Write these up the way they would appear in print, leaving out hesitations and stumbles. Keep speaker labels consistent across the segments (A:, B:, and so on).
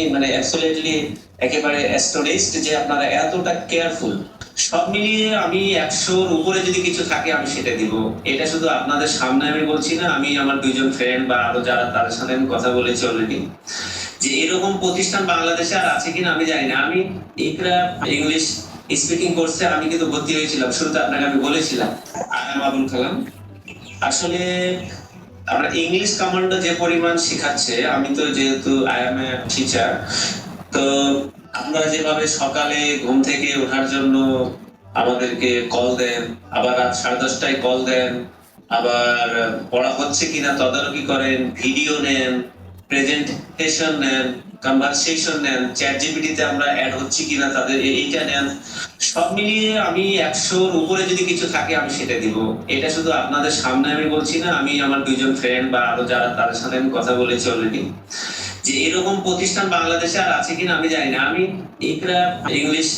A: মানে অ্যাবসলিউটলি একেবারে অ্যাস্টোনিশড যে আপনারা এতটা কেয়ারফুল। সব মিলিয়ে আমি ১০০ র উপরে যদি কিছু থাকে আমি সেটা দিব। এটা শুধু আপনাদের সামনে আমি বলছি না, আমি আমার ২ জন ফ্রেন্ড বা আরো যারা তাদের সাথে আমি কথা বলেছি অলরেডি। যে এরকম প্রতিষ্ঠান বাংলাদেশে আর আছে কিনা আমি জানি না। আমি ইকরা ইংলিশ স্পিকিং কোর্সে আমি কিন্তু ভর্তি হয়েছিলাম। শুরুতে আপনাকে আমি বলেছিলাম। আবুল কালাম। আসলে আমরা ইংলিশ কমান্ডো যে পরিমাণ শিখাচ্ছে, আমি তো যেহেতু আই এম এ টিচার, তো আপনারা যেভাবে সকালে ঘুম থেকে ওঠার জন্য আমাদেরকে কল দেন, আবার রাত 10:30টায় কল দেন, আবার পড়া হচ্ছে কিনা তদারকি করেন, ভিডিও নেন, প্রেজেন্টেশন নেন, কনভারসেশন নেন, চ্যাট জিপিটিতে আমরা অ্যাড হচ্ছি কিনা তাদের এইটা নেন। সব মিলিয়ে আমি ১০০ র উপরে যদি কিছু থাকে আমি সেটা দিব। এটা শুধু আপনাদের সামনে আমি বলছি না, আমি আমার ২ জন ফ্রেন্ড বা আরো যারা তাদের সাথে আমি কথা বলেছি অলরেডি। যে এরকম প্রতিষ্ঠান বাংলাদেশে আর আছে কিনা আমি জানি না। আমি ইকরা ইংলিশ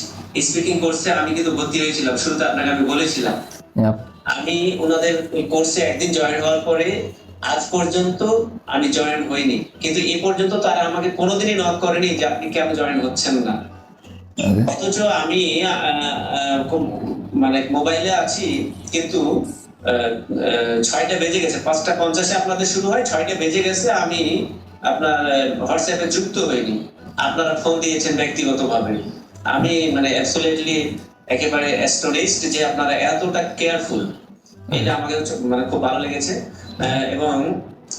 A: স্পিকিং কোর্সে আমি কিন্তু ভর্তি হয়েছিলাম। শুরুতে আপনাকে আমি বলেছিলাম। আমি ওনাদের কোর্সে একদিন জয়েন হওয়ার পরে আজ পর্যন্ত আমি জয়েন হইনি, কিন্তু এ পর্যন্ত তারা আমাকে কোনোদিনই নক করেনি যে আপনি কেন জয়েন হচ্ছেন না। অথচ আমি মানে মোবাইলে আছি, কিন্তু ৬টা বেজে গেছে, ৫টা ৫০-এ আপনাদের শুরু হয়, ৬টা বেজে গেছে, আমি আপনার হোয়াটসঅ্যাপে যুক্ত হইনি। আপনারা ফোন দিয়েছেন ব্যক্তিগতভাবে। আমি মানে অ্যাবসলিউটলি একেবারে অ্যাস্টোনিশড যে আপনারা এতটা কেয়ারফুল। এটা আমাকে মানে খুব ভালো লেগেছে। এবং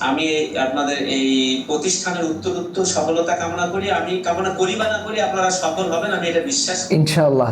A: আমি আপনাদের এই প্রতিষ্ঠানের উত্তরোত্তর সফলতা কামনা করি। আমি কামনা করি বা না করি, আপনারা সফল হবেন, আমি এটা বিশ্বাস করি।
B: ইনশাআল্লাহ।